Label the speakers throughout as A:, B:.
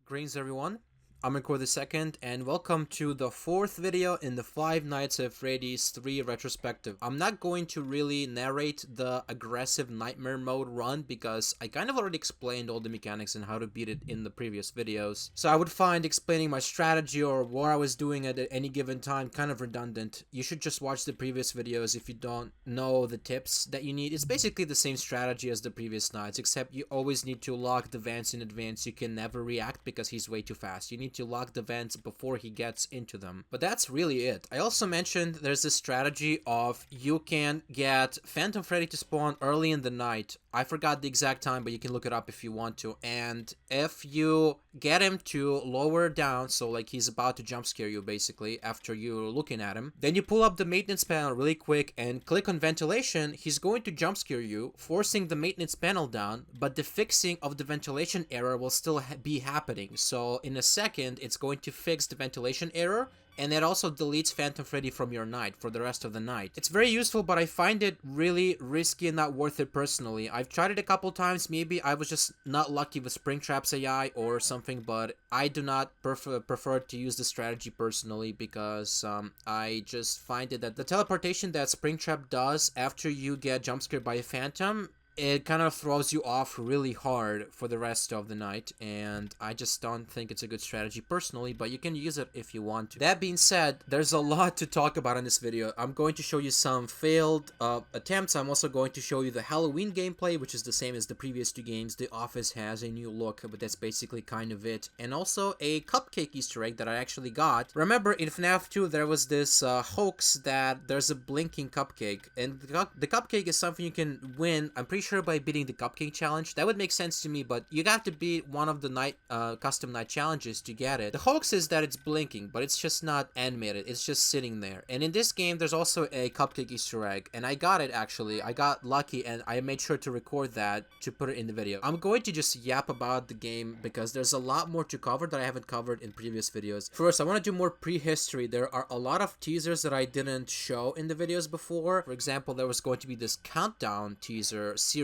A: Greetings everyone, I'm Record the Second, and welcome to the fourth video in the Five Nights at Freddy's 3 Retrospective. I'm not going to really narrate the aggressive nightmare mode run because I kind of already explained all the mechanics and how to beat it in the previous videos. So I would find explaining my strategy or what I was doing at any given time kind of redundant. You should just watch the previous videos if you don't know the tips that you need. It's basically the same strategy as the previous nights, except you always need to lock the vents in advance. You can never react because he's way too fast. You need to lock the vents before he gets into them. But that's really it. I also mentioned there's this strategy of you can get Phantom Freddy to spawn early in the night. I forgot the exact time, but you can look it up if you want to. And if you get him to lower down, so like he's about to jump scare you basically after you're looking at him, then you pull up the maintenance panel really quick and click on ventilation. He's going to jump scare you, forcing the maintenance panel down, but the fixing of the ventilation error will still be happening. So in a second, it's going to fix the ventilation error, and it also deletes Phantom Freddy from your night for the rest of the night. It's very useful, but I find it really risky and not worth it personally. I've tried it a couple times. Maybe I was just not lucky with Springtrap's AI or something, but I do not prefer to use the strategy personally because I just find it that the teleportation that Springtrap does after you get jump scared by a Phantom, it kind of throws you off really hard for the rest of the night, and I just don't think it's a good strategy personally, but you can use it if you want to. That being said, there's a lot to talk about in this video. I'm going to show you some failed attempts. I'm also going to show you the Halloween gameplay, which is the same as the previous two games. The office has a new look, but that's basically kind of it. And also a Cupcake Easter egg that I actually got. Remember, in FNaF 2, there was this hoax that there's a blinking cupcake, and the cupcake is something you can win, I'm pretty sure, by beating the Cupcake Challenge. That would make sense to me, but you got to beat one of the night custom night challenges to get it. The hoax is that it's blinking, but it's just not animated. It's just sitting there. And in this game, there's also a Cupcake Easter egg, and I got it actually. I got lucky, and I made sure to record that to put it in the video. I'm going to just yap about the game because there's a lot more to cover that I haven't covered in previous videos. First, I want to do more prehistory. There are a lot of teasers that I didn't show in the videos before. For example, there was going to be this countdown teaser series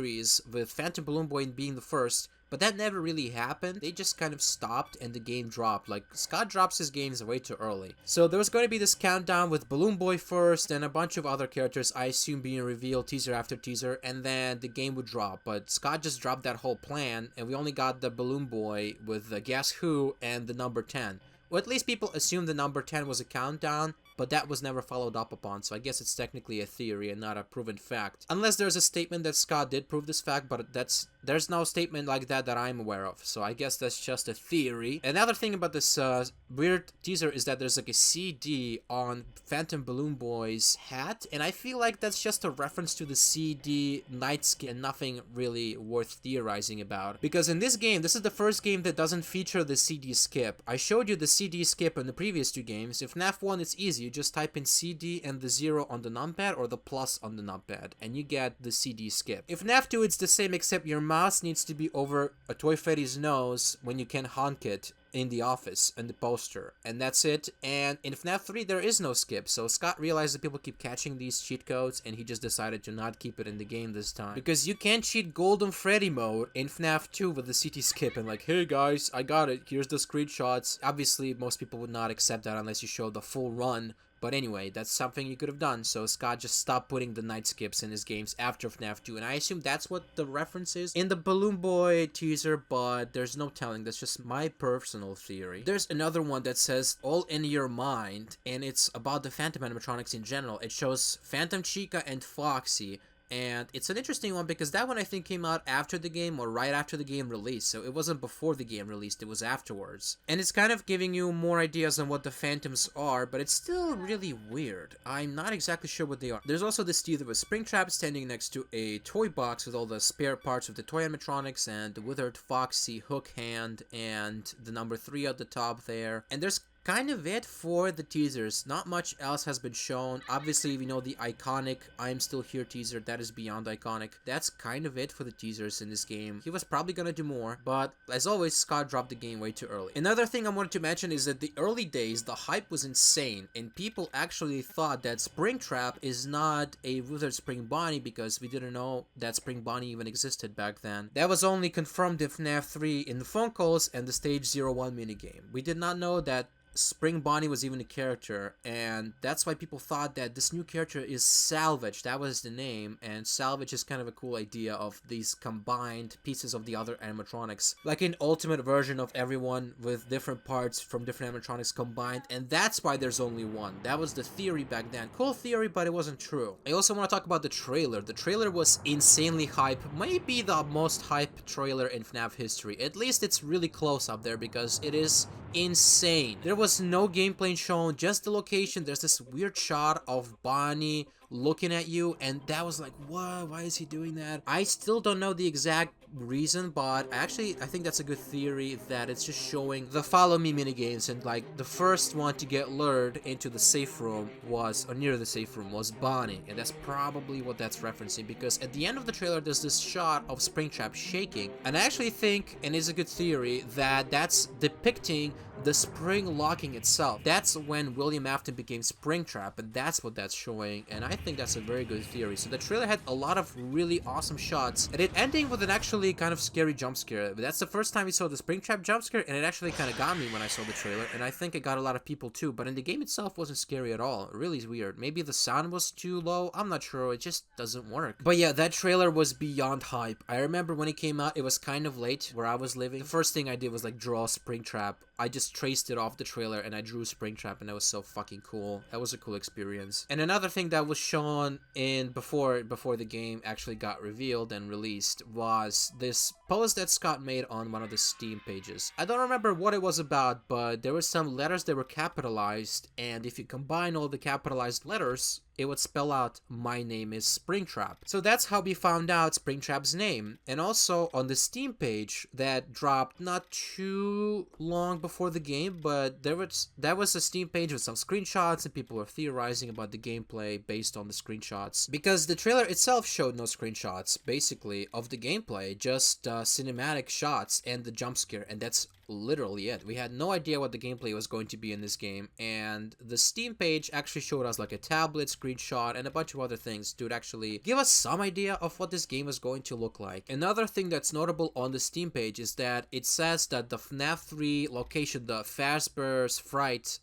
A: with Phantom Balloon Boy being the first, but that never really happened. They just kind of stopped and the game dropped. Like, Scott drops his games way too early. So there was going to be this countdown with Balloon Boy first and a bunch of other characters, I assume, being revealed teaser after teaser, and then the game would drop. But Scott just dropped that whole plan, and we only got the Balloon Boy with the Guess Who and the number 10. Or at least people assumed the number 10 was a countdown, but that was never followed up upon, so I guess it's technically a theory and not a proven fact. Unless there's a statement that Scott did prove this fact, but there's no statement like that that I'm aware of, so I guess that's just a theory. Another thing about this weird teaser is that there's like a CD on Phantom Balloon Boy's hat, and I feel like that's just a reference to the CD night skin and nothing really worth theorizing about. Because in this game, this is the first game that doesn't feature the CD skip. I showed you the CD skip in the previous two games. If FNaF 1, it's easy. You just type in CD and the 0 on the numpad or the plus on the numpad, and you get the CD skip. If FNaF 2, it's the same, except your mouse needs to be over a Toy Freddy's nose when you can honk it in the office and the poster, and that's it. And in FNaF 3, there is no skip, so Scott realized that people keep catching these cheat codes, and he just decided to not keep it in the game this time. Because you can't cheat Golden Freddy mode in FNaF 2 with the CD skip and like, hey guys, I got it, here's the screenshots. Obviously, most people would not accept that unless you show the full run. But anyway, that's something you could have done, so Scott just stopped putting the night skips in his games after FNaF 2, and I assume that's what the reference is in the Balloon Boy teaser, but there's no telling. That's just my personal theory. There's another one that says All in Your Mind, and it's about the Phantom animatronics in general. It shows Phantom Chica and Foxy, and it's an interesting one because that one I think came out after the game or right after the game released, so it wasn't before the game released, it was afterwards. And it's kind of giving you more ideas on what the Phantoms are, but it's still really weird. I'm not exactly sure what they are. There's also this teaser with Springtrap standing next to a toy box with all the spare parts of the toy animatronics and the withered Foxy hook hand and the number 3 at the top there. And there's kind of it for the teasers. Not much else has been shown. Obviously, we know the iconic I'm Still Here teaser. That is beyond iconic. That's kind of it for the teasers in this game. He was probably gonna do more, but as always, Scott dropped the game way too early. Another thing I wanted to mention is that the early days, the hype was insane, and people actually thought that Springtrap is not a Withered Spring Bonnie because we didn't know that Spring Bonnie even existed back then. That was only confirmed in FNaF 3 in the phone calls and the Stage 01 minigame. We did not know that Spring Bonnie was even a character, and that's why people thought that this new character is Salvage. That was the name, and Salvage is kind of a cool idea of these combined pieces of the other animatronics, like an ultimate version of everyone with different parts from different animatronics combined, and that's why there's only one. That was the theory back then. Cool theory, but it wasn't true. I also want to talk about the trailer. The trailer was insanely hype, maybe the most hype trailer in FNaF history. At least it's really close up there because it is insane. There was no gameplay shown, just the location. There's this weird shot of Bonnie looking at you, and that was like, what? Why is he doing that? I still don't know the exact reason, but I think that's a good theory, that it's just showing the follow me minigames, and like the first one to get lured into the safe room was, or near the safe room, was Bonnie, and that's probably what that's referencing, because at the end of the trailer there's this shot of Springtrap shaking, and I actually think, and it's a good theory, that that's depicting the spring locking itself. That's when William Afton became Springtrap, and that's what that's showing, and I think that's a very good theory. So the trailer had a lot of really awesome shots, and it ending with an actually kind of scary jump scare. That's the first time we saw the Springtrap jump scare, and it actually kind of got me when I saw the trailer, and I think it got a lot of people too, but in the game itself wasn't scary at all. It really is weird. Maybe the sound was too low, I'm not sure, it just doesn't work. But yeah, that trailer was beyond hype. I remember when it came out, it was kind of late where I was living. The first thing I did was like draw Springtrap. I just traced it off the trailer and I drew Springtrap, and that was so fucking cool. That was a cool experience. And another thing that was shown in before the game actually got revealed and released was this post that Scott made on one of the Steam pages. I don't remember what it was about, but there were some letters that were capitalized, and if you combine all the capitalized letters, it would spell out, my name is Springtrap. So that's how we found out Springtrap's name. And also on the Steam page that dropped not too long before the game, but that was a Steam page with some screenshots, and people were theorizing about the gameplay based on the screenshots. Because the trailer itself showed no screenshots, basically, of the gameplay, just cinematic shots and the jump scare, and that's literally it. We had no idea what the gameplay was going to be in this game, and the Steam page actually showed us like a tablet screenshot and a bunch of other things to actually give us some idea of what this game is going to look like. Another thing that's notable on the Steam page is that it says that the FNaF 3 location, the Fazbear's Fright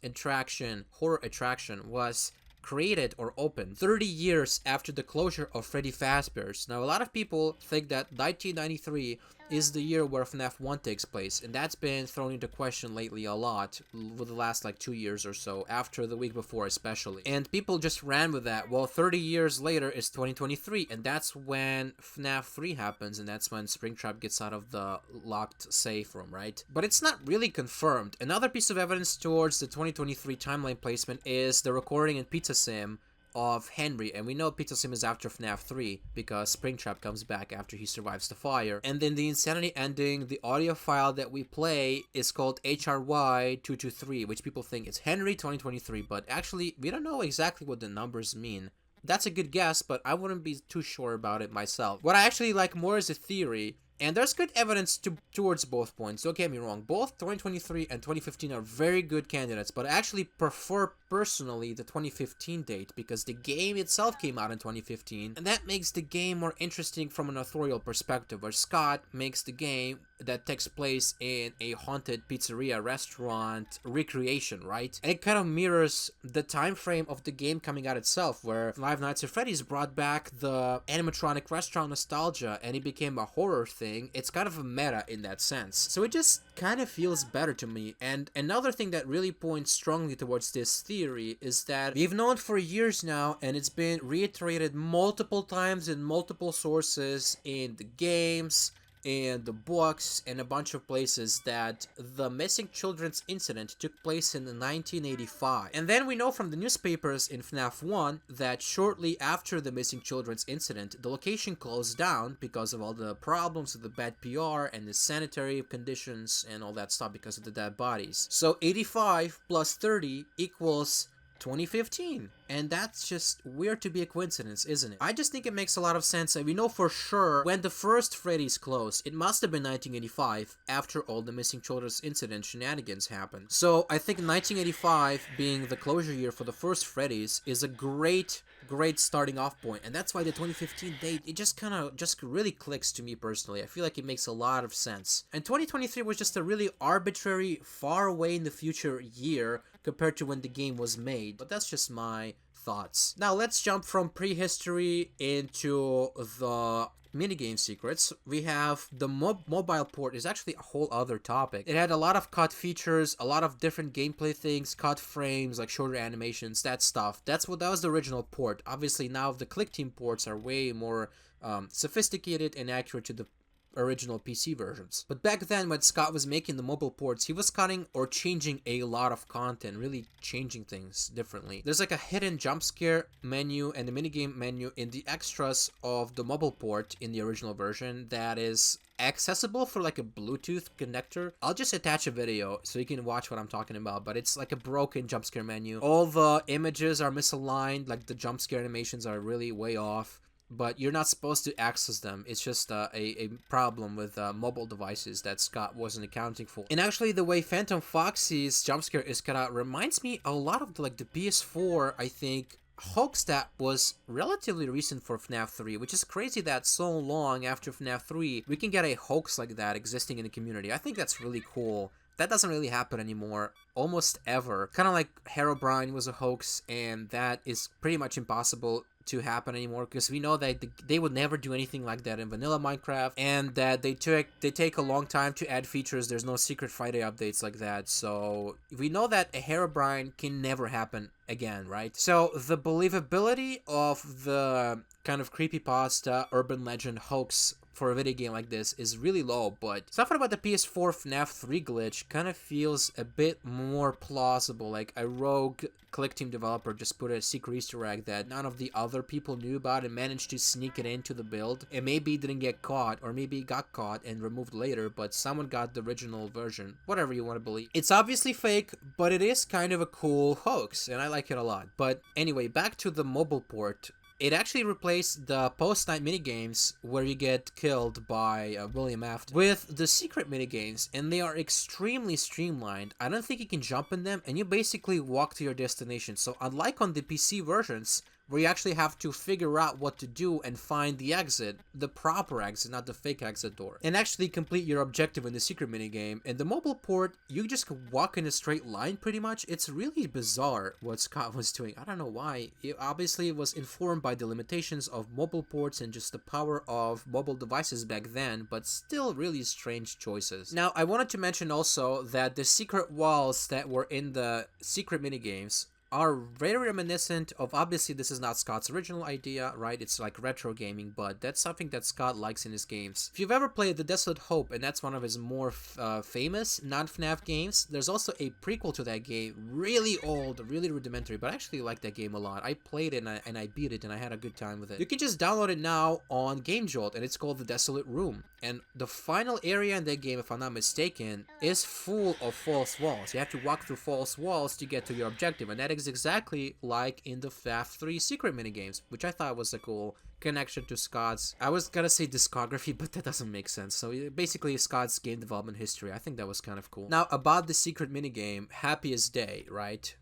A: horror attraction, was created or opened 30 years after the closure of Freddy Fazbear's. Now, a lot of people think that 1993 is the year where FNaF 1 takes place, and that's been thrown into question lately a lot with the last like 2 years or so, after the week before especially. And people just ran with that. Well, 30 years later is 2023, and that's when FNaF 3 happens, and that's when Springtrap gets out of the locked safe room, right? But it's not really confirmed. Another piece of evidence towards the 2023 timeline placement is the recording in Pizza Sim of Henry, and we know Pizza Sim is after FNaF 3 because Springtrap comes back after he survives the fire. And then the Insanity ending, the audio file that we play is called HRY223, which people think is Henry 2023, but actually we don't know exactly what the numbers mean. That's a good guess, but I wouldn't be too sure about it myself. What I actually like more is a theory, and there's good evidence towards both points. Don't get me wrong, both 2023 and 2015 are very good candidates, but I actually prefer personally the 2015 date because the game itself came out in 2015, and that makes the game more interesting from an authorial perspective, where Scott makes the game that takes place in a haunted pizzeria restaurant recreation, right? And it kind of mirrors the time frame of the game coming out itself, where Five Nights at Freddy's brought back the animatronic restaurant nostalgia and it became a horror thing. It's kind of a meta in that sense. So it just kind of feels better to me. And another thing that really points strongly towards this theory is that we've known for years now, and it's been reiterated multiple times in multiple sources in the games, and the books and a bunch of places that the missing children's incident took place in 1985. And then we know from the newspapers in FNaF 1 that shortly after the missing children's incident, the location closed down because of all the problems with the bad PR and the sanitary conditions and all that stuff because of the dead bodies. So 85 plus 30 equals 2015, and that's just weird to be a coincidence, isn't it? I just think it makes a lot of sense, and we know for sure when the first Freddy's closed, it must have been 1985 after all the missing children's incident shenanigans happened. So I think 1985 being the closure year for the first Freddy's is a great starting off point, and that's why the 2015 date, it just really clicks to me personally. I feel like it makes a lot of sense. And 2023 was just a really arbitrary, far away in the future year compared to when the game was made, but that's just my thoughts. Now let's jump from prehistory into the minigame secrets. We have the mobile port is actually a whole other topic. It had a lot of cut features, a lot of different gameplay things, cut frames, like shorter animations, that stuff. That was the original port. Obviously now the Click Team ports are way more sophisticated and accurate to the original PC versions. But back then when Scott was making the mobile ports, he was cutting or changing a lot of content, really changing things differently. There's like a hidden jump scare menu and the minigame menu in the extras of the mobile port in the original version that is accessible for like a Bluetooth connector. I'll just attach a video so you can watch what I'm talking about, but it's like a broken jump scare menu. All the images are misaligned, like the jump scare animations are really way off. But you're not supposed to access them. It's just a problem with mobile devices that Scott wasn't accounting for. And actually, the way Phantom Foxy's jump scare is cut out reminds me a lot of the PS4, I think, hoax that was relatively recent for FNaF 3, which is crazy that so long after FNaF 3, we can get a hoax like that existing in the community. I think that's really cool. That doesn't really happen anymore, almost ever. Kind of like Herobrine was a hoax, and that is pretty much impossible to happen anymore because we know that they would never do anything like that in vanilla Minecraft, and that they take a long time to add features. There's no secret Friday updates like that, so we know that a Herobrine can never happen again, right? So the believability of the kind of creepypasta urban legend hoax for a video game like this is really low, but something about the PS4 FNaF 3 glitch kind of feels a bit more plausible. Like a rogue Click Team developer just put a secret Easter egg that none of the other people knew about and managed to sneak it into the build. And maybe it didn't get caught, or maybe it got caught and removed later, but someone got the original version. Whatever you want to believe. It's obviously fake, but it is kind of a cool hoax, and I like it a lot. But anyway, back to the mobile port. It actually replaced the post-night minigames where you get killed by William Afton with the secret minigames, and they are extremely streamlined. I don't think you can jump in them, and you basically walk to your destination. So unlike on the PC versions, where you actually have to figure out what to do and find the exit, the proper exit, not the fake exit door, and actually complete your objective in the secret minigame. In the mobile port, you just walk in a straight line pretty much. It's really bizarre what Scott was doing. I don't know why. It obviously was informed by the limitations of mobile ports and just the power of mobile devices back then, but still really strange choices. Now, I wanted to mention also that the secret walls that were in the secret minigames are very reminiscent of, obviously this is not Scott's original idea, right? It's like retro gaming, but that's something that Scott likes in his games. If you've ever played The Desolate Hope, and that's one of his more famous non-FNaF games, there's also a prequel to that game, really old, really rudimentary, but I actually like that game a lot. I played it and I beat it and I had a good time with it. You can just download it now on Game Jolt, and it's called The Desolate Room. And the final area in that game, if I'm not mistaken, is full of false walls. You have to walk through false walls to get to your objective, and that is exactly like in the FNaF 3 secret minigames, which I thought was a cool connection to Scott's, I was gonna say discography, but that doesn't make sense. So basically Scott's game development history. I think that was kind of cool. Now about the secret minigame, Happiest Day, right?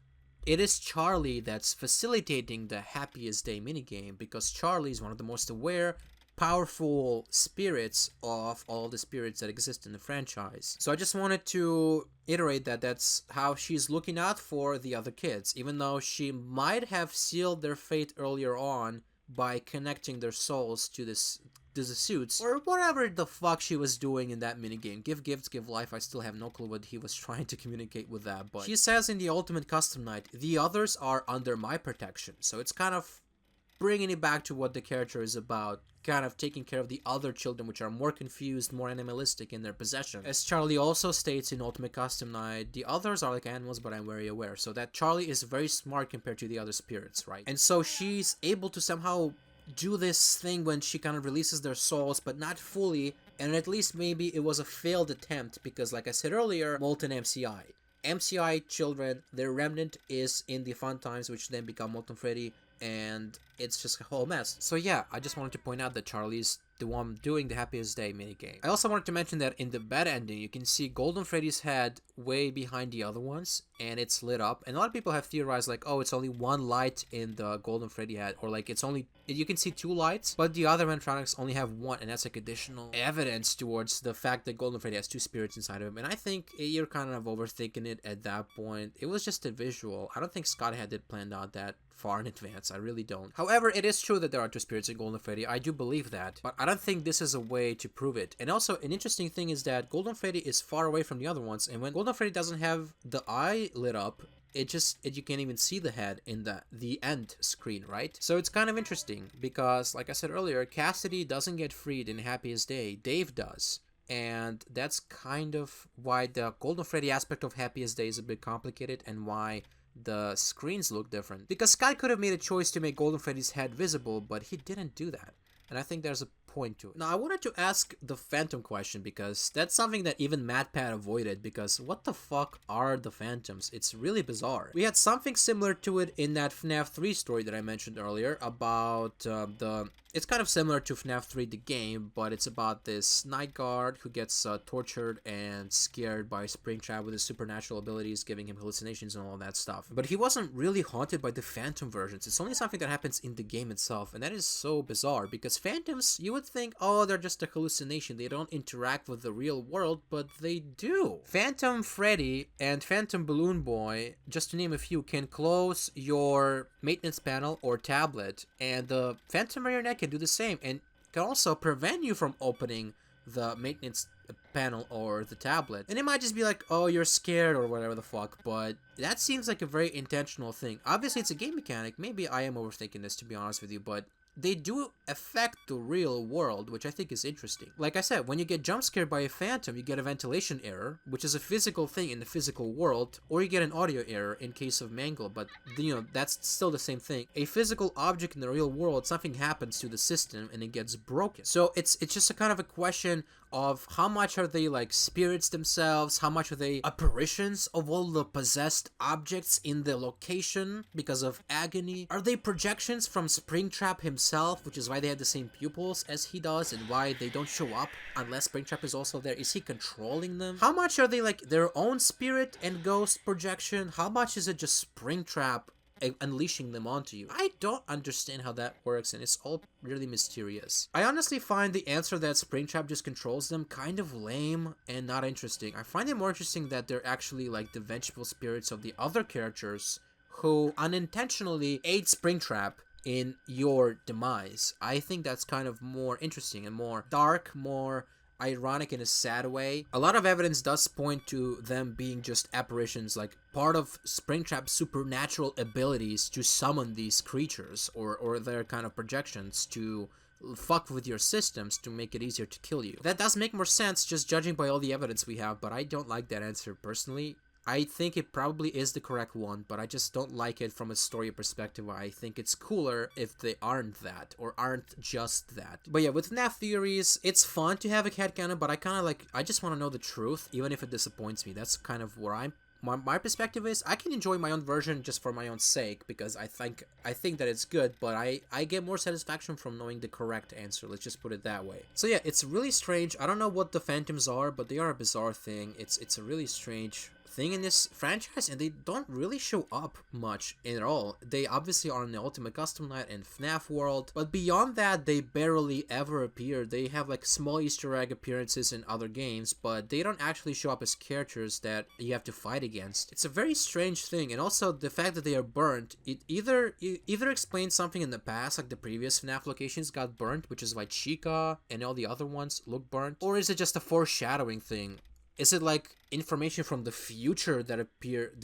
A: It is Charlie that's facilitating the Happiest Day minigame because Charlie is one of the most aware, powerful spirits of all the spirits that exist in the franchise. So I just wanted to iterate that that's how she's looking out for the other kids, even though she might have sealed their fate earlier on by connecting their souls to the suits, or whatever the fuck she was doing in that minigame. Give gifts, give life. I still have no clue what he was trying to communicate with that, but she says in the Ultimate Custom Night, the others are under my protection. So it's kind of bringing it back to what the character is about, kind of taking care of the other children which are more confused, more animalistic in their possession. As Charlie also states in Ultimate Custom Night, the others are like animals, but I'm very aware. So that Charlie is very smart compared to the other spirits, right? And so she's able to somehow do this thing when she kind of releases their souls, but not fully, and at least maybe it was a failed attempt, because like I said earlier, Molten MCI. MCI children, their remnant is in the fun times, which then become Molten Freddy, and it's just a whole mess. So yeah, I just wanted to point out that Charlie's the one doing the Happiest Day minigame. I also wanted to mention that in the beta ending, you can see Golden Freddy's head way behind the other ones, and it's lit up. And a lot of people have theorized like, oh, it's only one light in the Golden Freddy head, or like it's only, you can see two lights, but the other animatronics only have one, and that's like additional evidence towards the fact that Golden Freddy has two spirits inside of him. And I think you're kind of overthinking it at that point. It was just a visual. I don't think Scott had it planned out that far in advance. I really don't. However, it is true that there are two spirits in Golden Freddy. I do believe that, but I don't think this is a way to prove it. And also, an interesting thing is that Golden Freddy is far away from the other ones, and when Golden Freddy doesn't have the eye lit up, you can't even see the head in the end screen, right? So it's kind of interesting because, like I said earlier, Cassidy doesn't get freed in Happiest Day. Dave does. And that's kind of why the Golden Freddy aspect of Happiest Day is a bit complicated, and why the screens look different. Because Scott could have made a choice to make Golden Freddy's head visible, but he didn't do that. And I think there's a point to it. Now, I wanted to ask the Phantom question, because that's something that even MatPat avoided, because what the fuck are the Phantoms? It's really bizarre. We had something similar to it in that FNaF 3 story that I mentioned earlier about it's kind of similar to FNaF 3 the game, but it's about this night guard who gets tortured and scared by Springtrap with his supernatural abilities, giving him hallucinations and all that stuff. But he wasn't really haunted by the Phantom versions. It's only something that happens in the game itself, and that is so bizarre, because Phantoms, you would think, oh, they're just a hallucination, they don't interact with the real world, but they do. Phantom Freddy and Phantom Balloon Boy, just to name a few, can close your maintenance panel or tablet, and the Phantom Marionette can do the same, and can also prevent you from opening the maintenance panel or the tablet. And it might just be like, oh, you're scared or whatever the fuck, but that seems like a very intentional thing. Obviously, it's a game mechanic. Maybe I am overthinking this, to be honest with you, but they do affect the real world, which I think is interesting. Like I said, when you get jump scared by a phantom, you get a ventilation error, which is a physical thing in the physical world, or you get an audio error in case of Mangle, but, you know, that's still the same thing. A physical object in the real world, something happens to the system and it gets broken. So it's just a kind of a question of how much are they like spirits themselves, how much are they apparitions of all the possessed objects in the location because of agony? Are they projections from Springtrap himself, which is why they have the same pupils as he does, and why they don't show up unless Springtrap is also there? Is he controlling them? How much are they like their own spirit and ghost projection? How much is it just Springtrap unleashing them onto you? I don't understand how that works, and it's all really mysterious. I honestly find the answer that Springtrap just controls them kind of lame and not interesting. I find it more interesting that they're actually like the vengeful spirits of the other characters who unintentionally aid Springtrap in your demise. I think that's kind of more interesting and more dark, more ironic in a sad way. A lot of evidence does point to them being just apparitions, like part of Springtrap's supernatural abilities to summon these creatures, or their kind of projections to fuck with your systems to make it easier to kill you. That does make more sense just judging by all the evidence we have, but I don't like that answer personally. I think it probably is the correct one, but I just don't like it from a story perspective. I think it's cooler if they aren't that, or aren't just that. But yeah, with FNaF theories, it's fun to have a headcanon, but I just want to know the truth, even if it disappoints me. That's kind of where my perspective is. I can enjoy my own version just for my own sake, because I think that it's good, but I get more satisfaction from knowing the correct answer. Let's just put it that way. So yeah, it's really strange. I don't know what the Phantoms are, but they are a bizarre thing. It's a really strange thing in this franchise, and they don't really show up much at all. They obviously are in the Ultimate Custom Night and FNaF World, but beyond that, they barely ever appear. They have like small Easter egg appearances in other games, but they don't actually show up as characters that you have to fight against. It's a very strange thing, and also the fact that they are burnt, it either explains something in the past, like the previous FNaF locations got burnt, which is why Chica and all the other ones look burnt, or is it just a foreshadowing thing? Is it like information from the future that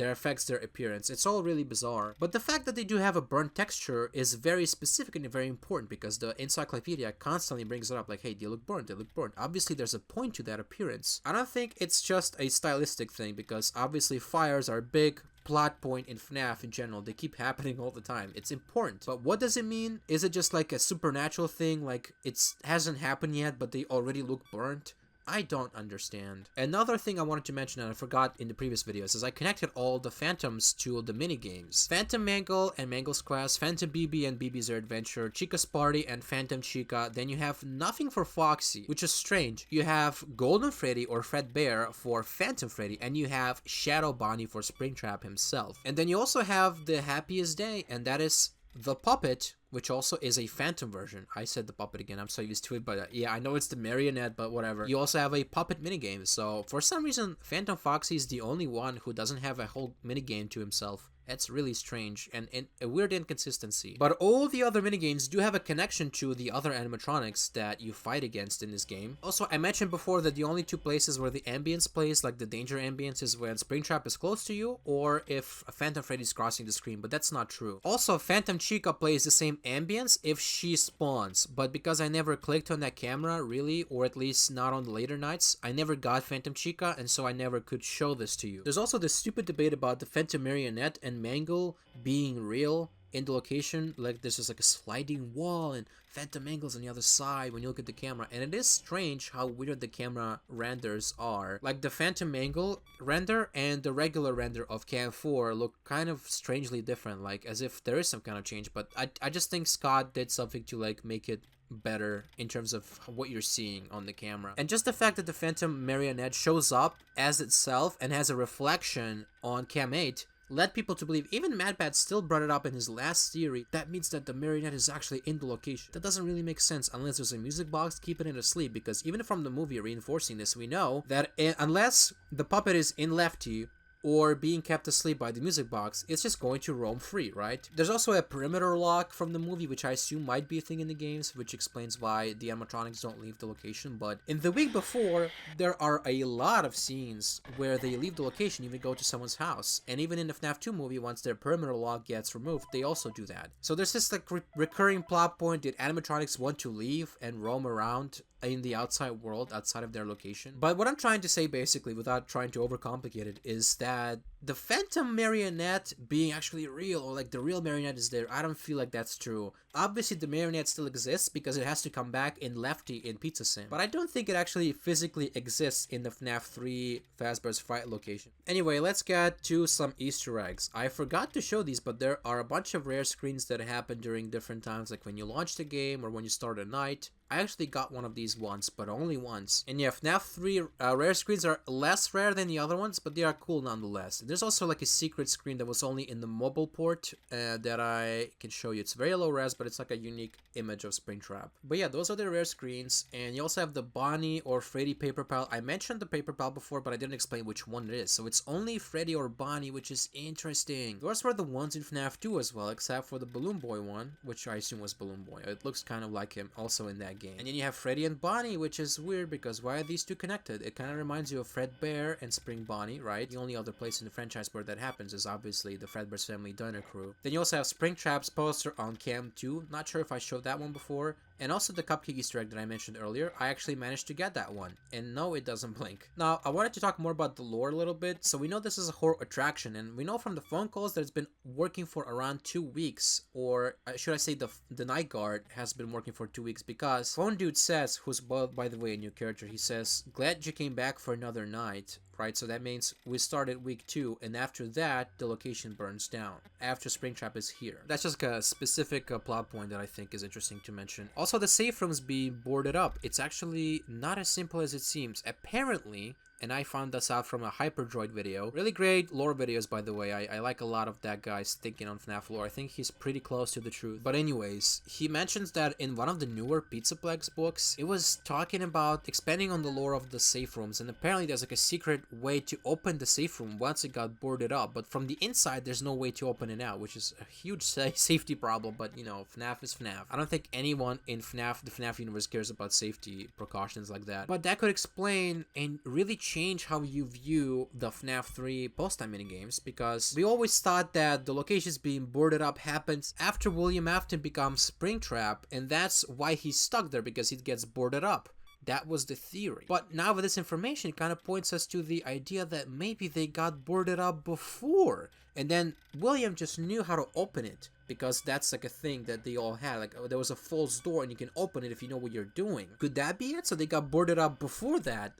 A: affects their appearance? It's all really bizarre. But the fact that they do have a burnt texture is very specific and very important, because the encyclopedia constantly brings it up, like, hey, they look burnt, they look burnt. Obviously there's a point to that appearance. I don't think it's just a stylistic thing, because obviously fires are big plot point in FNaF in general. They keep happening all the time. It's important. But what does it mean? Is it just like a supernatural thing, like it hasn't happened yet but they already look burnt? I don't understand. Another thing I wanted to mention, and I forgot in the previous videos, is I connected all the phantoms to the minigames. Phantom Mangle and Mangle's Quest, Phantom BB and BB's Adventure, Chica's Party and Phantom Chica. Then you have nothing for Foxy, which is strange. You have Golden Freddy or Fredbear for Phantom Freddy, and you have Shadow Bonnie for Springtrap himself. And then you also have the Happiest Day, and that is the Puppet, which also is a phantom version. I said the puppet again, I'm so used to it, but yeah, I know it's the marionette, but whatever. You also have a puppet minigame, so for some reason, Phantom Foxy is the only one who doesn't have a whole minigame to himself. That's really strange and a weird inconsistency. But all the other minigames do have a connection to the other animatronics that you fight against in this game. Also, I mentioned before that the only two places where the ambience plays, like the danger ambience, is when Springtrap is close to you or if Phantom Freddy's crossing the screen, but that's not true. Also, Phantom Chica plays the same ambience if she spawns, but because I never clicked on that camera, really, or at least not on the later nights, I never got Phantom Chica, and so I never could show this to you. There's also this stupid debate about the Phantom Marionette and Mangle being real in the location. Like there's just like a sliding wall and Phantom Mangle's on the other side when you look at the camera, and it is strange how weird the camera renders are. Like the Phantom Mangle render and the regular render of Cam 4 look kind of strangely different, like as if there is some kind of change, but I just think Scott did something to like make it better in terms of what you're seeing on the camera. And just the fact that the Phantom Marionette shows up as itself and has a reflection on Cam 8 led people to believe, even MadPat still brought it up in his last theory, that means that the marionette is actually in the location. That doesn't really make sense unless there's a music box keeping it asleep, because even from the movie reinforcing this, we know that unless the puppet is in Lefty or being kept asleep by the music box, it's just going to roam free, right? There's also a perimeter lock from the movie, which I assume might be a thing in the games, which explains why the animatronics don't leave the location. But in the week before, there are a lot of scenes where they leave the location, even go to someone's house. And even in the FNaF 2 movie, once their perimeter lock gets removed, they also do that. So there's this like recurring plot point that animatronics want to leave and roam around in the outside world, outside of their location. But what I'm trying to say, basically, without trying to overcomplicate it, is that the Phantom Marionette being actually real, or like the real marionette is there, I don't feel like that's true. Obviously, the marionette still exists because it has to come back in Lefty in Pizza Sim, but I don't think it actually physically exists in the FNaF 3 Fazbear's Fright location. Anyway, let's get to some Easter eggs. I forgot to show these, but there are a bunch of rare screens that happen during different times, like when you launch the game or when you start a night. I actually got one of these once, but only once. And yeah, FNaF 3 rare screens are less rare than the other ones, but they are cool nonetheless. There's also like a secret screen that was only in the mobile port that I can show you. It's very low res, but it's like a unique image of Springtrap. But yeah, those are the rare screens. And you also have the Bonnie or Freddy paper pal. I mentioned the paper pal before, but I didn't explain which one it is. So it's only Freddy or Bonnie, which is interesting. Those were the ones in FNaF 2 as well, except for the Balloon Boy one, which I assume was Balloon Boy. It looks kind of like him also in that game. And then you have Freddy and Bonnie, which is weird because why are these two connected? It kind of reminds you of Fredbear and Spring Bonnie, right? The only other place in the franchise where that happens is obviously the Fredbear's Family Diner Crew. Then you also have Springtrap's poster on Cam 2. Not sure if I showed that one before. And also the Cupcake Easter egg that I mentioned earlier. I actually managed to get that one. And no, it doesn't blink. Now, I wanted to talk more about the lore a little bit. So we know this is a horror attraction. And we know from the phone calls that it's been working for around 2 weeks. Or should I say the night guard has been working for 2 weeks. Because Phone Dude says, who's, by the way, a new character, he says, glad you came back for another night. Right, so that means we started week 2, and after that, the location burns down. After Springtrap is here. That's just a specific plot point that I think is interesting to mention. Also, the safe rooms being boarded up. It's actually not as simple as it seems. Apparently, and I found this out from a Hyperdroid video. Really great lore videos, by the way. I like a lot of that guy's thinking on FNaF lore. I think he's pretty close to the truth. But anyways, he mentions that in one of the newer Pizzaplex books, it was talking about expanding on the lore of the safe rooms. And apparently there's like a secret way to open the safe room once it got boarded up. But from the inside, there's no way to open it out, which is a huge safety problem. But, you know, FNaF is FNaF. I don't think anyone in FNaF, the FNaF universe, cares about safety precautions like that. But that could explain and really change how you view the FNaF 3 post-time minigames, because we always thought that the locations being boarded up happens after William Afton becomes Springtrap, and that's why he's stuck there, because he gets boarded up. That was the theory. But now with this information, it kind of points us to the idea that maybe they got boarded up before, and then William just knew how to open it, because that's like a thing that they all had. Like, there was a false door and you can open it if you know what you're doing. Could that be it? So they got boarded up before that,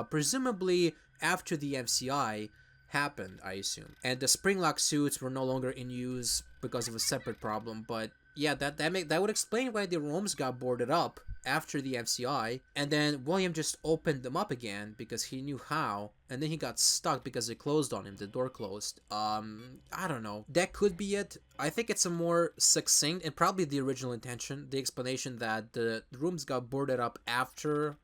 A: presumably after the MCI happened, I assume. And the springlock suits were no longer in use because of a separate problem, but yeah, that would explain why the rooms got boarded up after the MCI, and then William just opened them up again because he knew how, and then he got stuck because it closed on him, the door closed. I don't know. That could be it. I think it's a more succinct and probably the original intention, the explanation that the rooms got boarded up after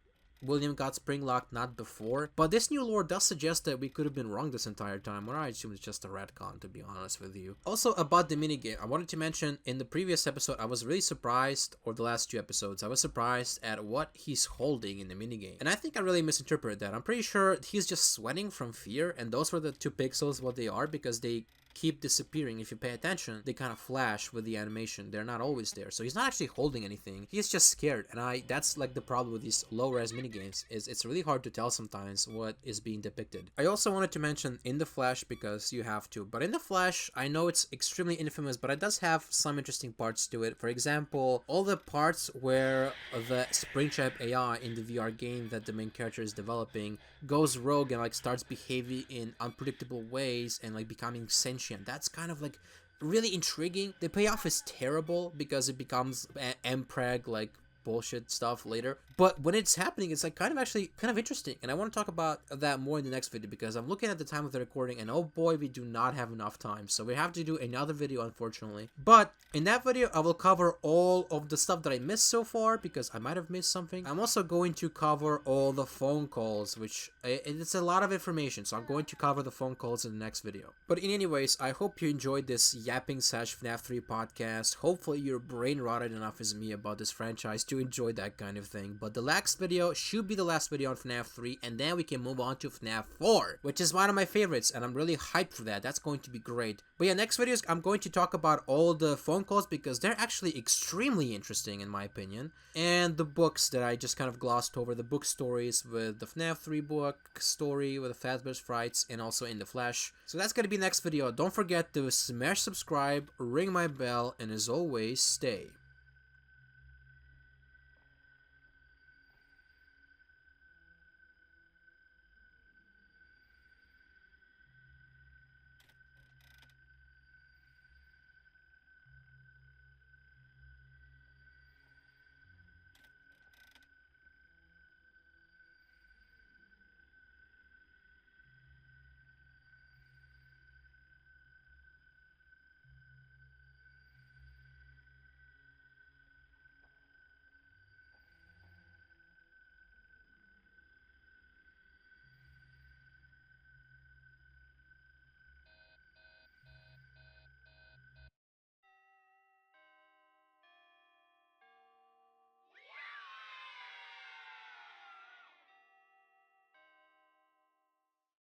A: William got springlocked, not before. But this new lore does suggest that we could have been wrong this entire time, or I assume it's just a retcon, to be honest with you. Also, about the minigame, I wanted to mention, in the previous episode, I was really surprised, or the last two episodes, I was surprised at what he's holding in the minigame. And I think I really misinterpreted that. I'm pretty sure he's just sweating from fear, and those were the 2 pixels, what they are, because they keep disappearing. If you pay attention, they kind of flash with the animation. They're not always there, so he's not actually holding anything. He's just scared, and that's like the problem with these low-res minigames, is it's really hard to tell sometimes what is being depicted. I also wanted to mention in the Flash, because you have to, but in the Flash, I know it's extremely infamous, but it does have some interesting parts to it. For example, all the parts where the Springtrap AI in the VR game that the main character is developing goes rogue and like starts behaving in unpredictable ways and like becoming sentient. That's kind of like really intriguing. The payoff is terrible because it becomes MPreg like bullshit stuff later, but when it's happening, it's like kind of interesting, and I want to talk about that more in the next video, because I'm looking at the time of the recording and oh boy, we do not have enough time, so we have to do another video, unfortunately. But in that video, I will cover all of the stuff that I missed so far, because I might have missed something. I'm also going to cover all the phone calls, which it's a lot of information, so I'm going to cover the phone calls in the next video. But in anyways, I hope you enjoyed this yapping FNaF 3 podcast. Hopefully you're brain rotted enough as me about this franchise to enjoy that kind of thing. But the next video should be the last video on FNaF 3, and then we can move on to FNaF 4, which is one of my favorites, and I'm really hyped for that. That's going to be great. But yeah, next videos, I'm going to talk about all the phone calls, because they're actually extremely interesting in my opinion, and the books that I just kind of glossed over, the book stories with the FNaF 3 book story with the Fazbear's Frights, and also in the Flash. So that's gonna be next video. Don't forget to smash subscribe, ring my bell, and as always, stay